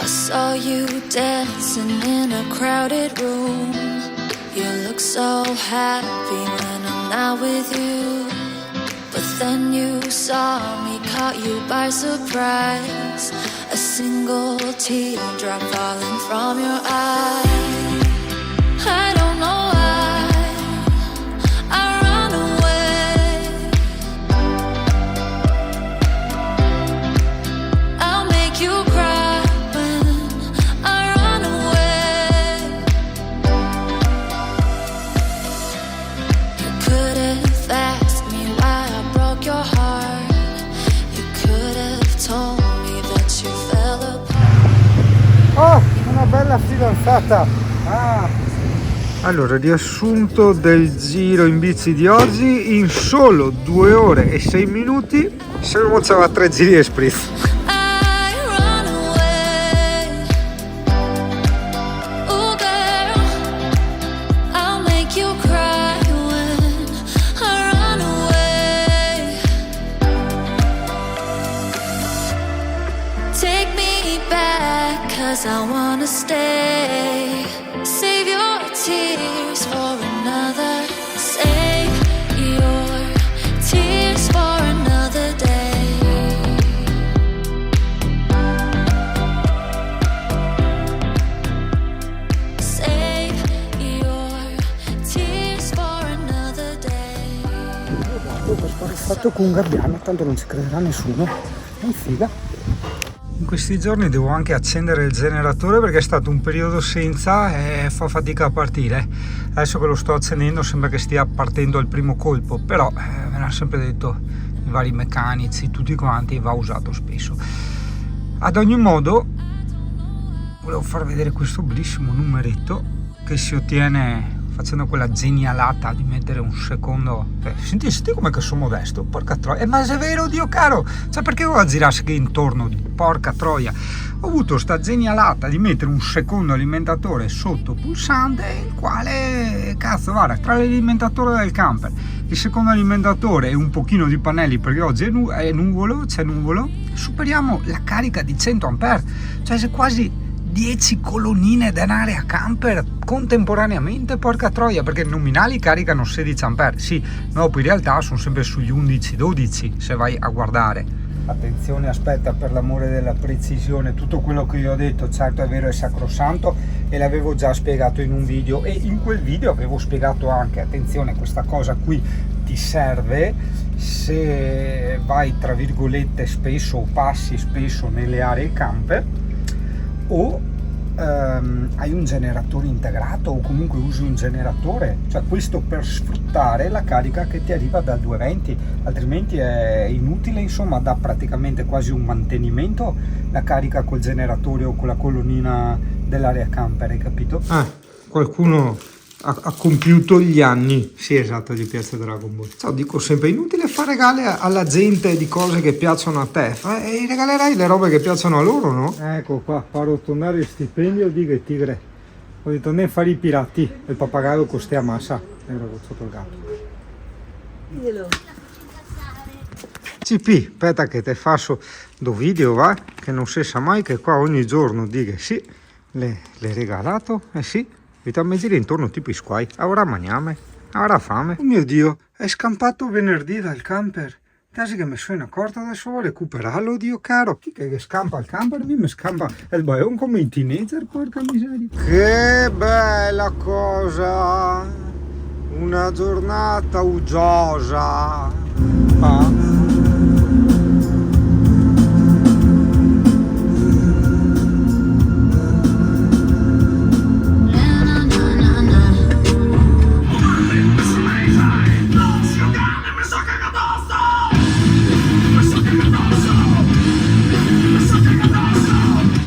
I saw you dancing in a crowded room. You look so happy when I'm not with you. But then you saw me, caught you by surprise. A single teardrop falling from your eye. I don't know why I run away. I'll make you cry when I run away. You could have asked me why I broke your heart. You could have told me that you fell apart. Oh, una bella fidanzata! Allora, riassunto del giro in bici di oggi: in solo 2 ore e 6 minuti siamo a 3 giri e spritz. I run away. Oh girl, I'll make you cry when I run away. Take me back, 'cause I wanna stay. Save your tears for another. Save your tears for another day. Save your tears for another day. Ho fatto con un gabbiano, tanto non ci crederà nessuno. È un figa. In questi giorni devo anche accendere il generatore perché è stato un periodo senza e fa fatica a partire. Adesso che lo sto accendendo sembra che stia partendo al primo colpo, però me l'hanno sempre detto i vari meccanici, tutti quanti, va usato spesso. Ad ogni modo volevo far vedere questo bellissimo numeretto che si ottiene facendo quella genialata di mettere un secondo. Senti com'è che sono modesto, porca troia. Ma se è vero, Dio caro, cioè perché devo girarsi che intorno, porca troia. Ho avuto sta genialata di mettere un secondo alimentatore sotto pulsante, il quale, cazzo, guarda, tra l'alimentatore del camper, il secondo alimentatore e un pochino di pannelli, perché oggi è nuvolo, c'è nuvolo, superiamo la carica di 100 A, cioè se quasi 10 colonnine d'area camper contemporaneamente, porca troia, perché nominali caricano 16 A, sì, dopo in realtà sono sempre sugli 11-12 se vai a guardare. Attenzione, aspetta, per l'amore della precisione, tutto quello che io ho detto certo è vero e sacrosanto e l'avevo già spiegato in un video, e in quel video avevo spiegato anche, attenzione, questa cosa qui ti serve se vai tra virgolette spesso o passi spesso nelle aree camper, o hai un generatore integrato o comunque usi un generatore, cioè questo per sfruttare la carica che ti arriva dal 220, altrimenti è inutile, insomma, dà praticamente quasi un mantenimento la carica col generatore o con la colonnina dell'area camper, hai capito? Qualcuno ha compiuto gli anni, sì, esatto, di Piazza Dragon Ball. Ciao, dico sempre, inutile fare regali alla gente di cose che piacciono a te, e regalerai le robe che piacciono a loro, no? Ecco qua, fa arrotondare il stipendio di che tigre. Ho detto ne fare i pirati, il pappagallo coste a massa, e l'ho sotto il gatto. Dillo. CP, aspetta che te faccio do video, va? Che non si sa mai che qua ogni giorno dica sì, le regalato, sì. Mi gira intorno tipo i squai, avrà magname, avrà fame. Oh mio Dio, è scampato venerdì dal camper. Quasi che mi sono accorto, adesso vuole recuperarlo, Dio caro. Chi che scampa il camper? Mi scampa il bayon come i teenager, porca miseria. Che bella cosa! Una giornata uggiosa.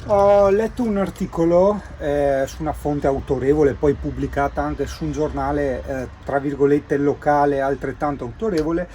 Ho letto un articolo su una fonte autorevole, poi pubblicata anche su un giornale tra virgolette locale altrettanto autorevole,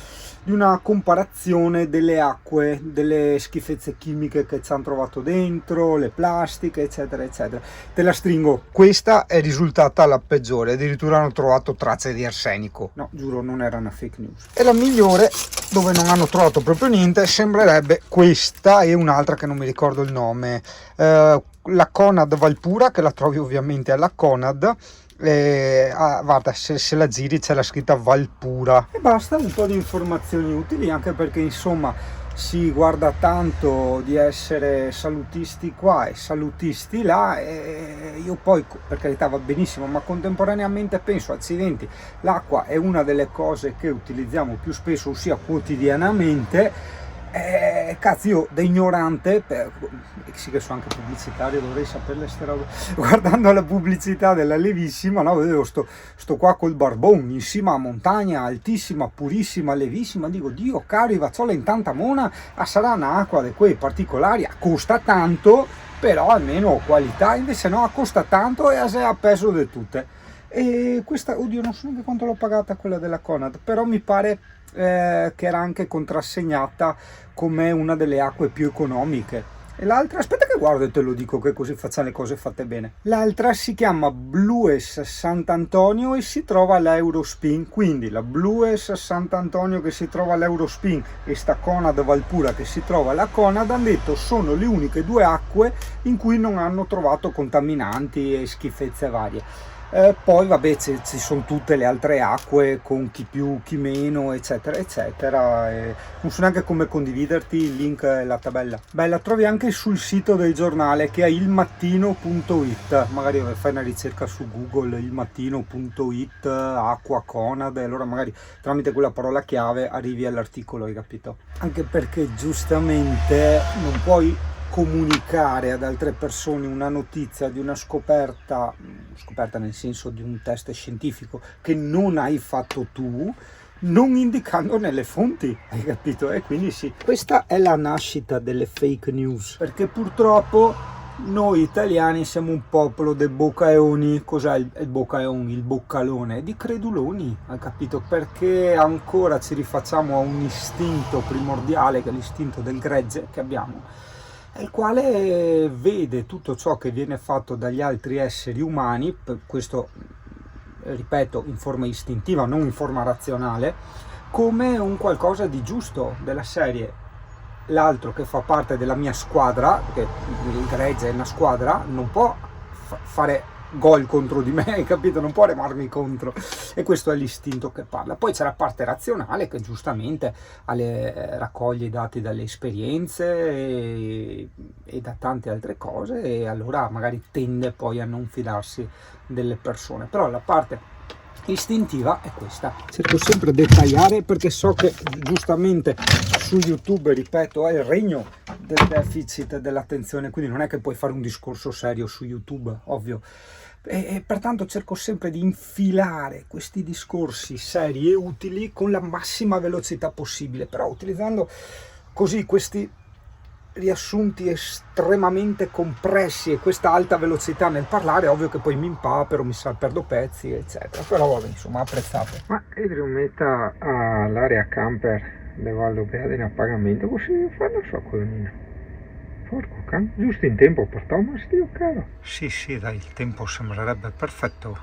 di una comparazione delle acque, delle schifezze chimiche che ci hanno trovato dentro, le plastiche, eccetera, eccetera. Te la stringo, questa è risultata la peggiore, addirittura hanno trovato tracce di arsenico. No, giuro, non era una fake news. E la migliore, dove non hanno trovato proprio niente, sembrerebbe questa e un'altra che non mi ricordo il nome, la Conad Valpura, che la trovi ovviamente alla Conad. Guarda, se la giri c'è la scritta Valpura e basta, un po' di informazioni utili, anche perché insomma si guarda tanto di essere salutisti qua e salutisti là, e io poi, per carità, va benissimo, ma contemporaneamente penso, accidenti, l'acqua è una delle cose che utilizziamo più spesso, ossia quotidianamente. Cazzo, io da ignorante, sì che sono anche pubblicitario, dovrei saperle ste robe, guardando la pubblicità della Levissima, no, vedevo sto qua col barbone in cima a montagna, altissima, purissima, levissima, dico, Dio caro, i vazzole in tanta mona, sarà un'acqua di quei particolari, costa tanto, però almeno qualità, invece no, costa tanto e a peso di tutte. E questa, oddio, non so neanche quanto l'ho pagata quella della Conad, però mi pare che era anche contrassegnata come una delle acque più economiche. E l'altra, aspetta che guardo e te lo dico, che così facciamo le cose fatte bene. L'altra si chiama Blues Sant'Antonio e si trova all'Eurospin, quindi la Blues Sant'Antonio che si trova all'Eurospin e sta Conad Valpura che si trova alla Conad, hanno detto sono le uniche due acque in cui non hanno trovato contaminanti e schifezze varie. Poi vabbè ci sono tutte le altre acque con chi più chi meno eccetera eccetera, e non so neanche come condividerti il link e la tabella. Beh, la trovi anche sul sito del giornale che è ilmattino.it, magari fai una ricerca su Google ilmattino.it acqua Conad e allora magari tramite quella parola chiave arrivi all'articolo, hai capito? Anche perché giustamente non puoi comunicare ad altre persone una notizia di una scoperta nel senso di un test scientifico che non hai fatto tu, non indicando nelle fonti, hai capito? E quindi sì, questa è la nascita delle fake news, perché purtroppo noi italiani siamo un popolo dei boccaoni. Cos'è il boccaon? Il boccalone? Di creduloni, hai capito? Perché ancora ci rifacciamo a un istinto primordiale, che è l'istinto del gregge che abbiamo, il quale vede tutto ciò che viene fatto dagli altri esseri umani, per questo ripeto in forma istintiva, non in forma razionale, come un qualcosa di giusto, della serie l'altro che fa parte della mia squadra, perché il gregge è una squadra, non può fare gol contro di me, hai capito? Non può remarmi contro, e questo è l'istinto che parla. Poi c'è la parte razionale che giustamente raccoglie i dati dalle esperienze e da tante altre cose, e allora magari tende poi a non fidarsi delle persone, però la parte istintiva è questa. Cerco sempre di dettagliare perché so che giustamente su YouTube, ripeto, è il regno del deficit dell'attenzione, quindi non è che puoi fare un discorso serio su YouTube, ovvio, e pertanto cerco sempre di infilare questi discorsi seri e utili con la massima velocità possibile, però utilizzando così questi riassunti estremamente compressi e questa alta velocità nel parlare. Ovvio che poi mi impapero, perdo pezzi eccetera, però vabbè, insomma, apprezzate. Ma Edriumeta all'area camper di Valdo Beadina a pagamento, così fanno la sua colonnina. Porco can, giusto in tempo per Thomas, Dio caro. Sì, dai, il tempo sembrerebbe perfetto.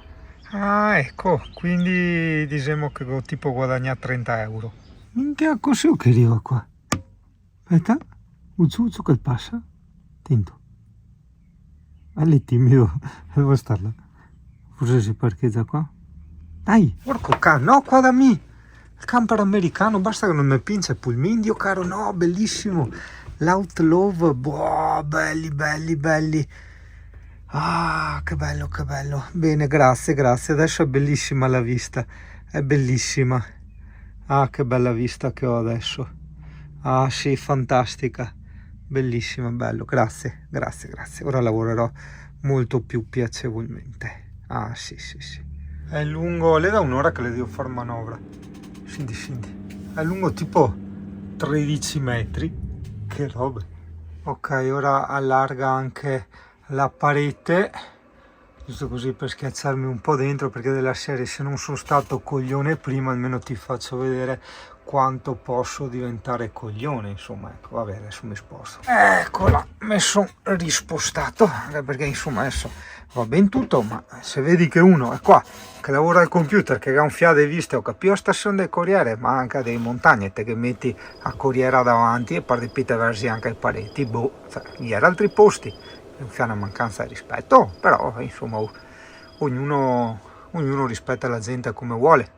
Ah, ecco, quindi diciamo che tipo guadagna 30 euro. Minchia, cos'è che arriva qua? Aspetta. Uzzu che passa? Attento. È timido. Devo starla. Forse si parcheggia qua. Dai! Porco cane, no, qua da me! Il camper americano, basta che non mi pince il pulmino, Dio caro, no, bellissimo! L'Outlove, boh, belli! Ah, che bello! Bene, grazie, adesso è bellissima la vista, è bellissima. Ah, che bella vista che ho adesso. Ah, sì, fantastica. Bellissima, bello, grazie. Ora lavorerò molto più piacevolmente. Ah, sì. È lungo, le da un'ora che le devo fare manovra. Scendi. È lungo tipo 13 metri. Che roba. Ok, ora allarga anche la parete, giusto così per schiacciarmi un po' dentro, perché della serie se non sono stato coglione prima, almeno ti faccio vedere quanto posso diventare coglione, insomma, ecco, vabbè, adesso mi sposto. Eccola, mi sono rispostato, anche perché insomma adesso va ben tutto, ma se vedi che uno è qua, che lavora al computer, che ha un fiade viste o capiva stazione del Corriere, ma anche dei montagnette che metti a Corriera davanti e partipite versi anche ai pareti, gli era altri posti, è una mancanza di rispetto, però insomma ognuno rispetta la gente come vuole.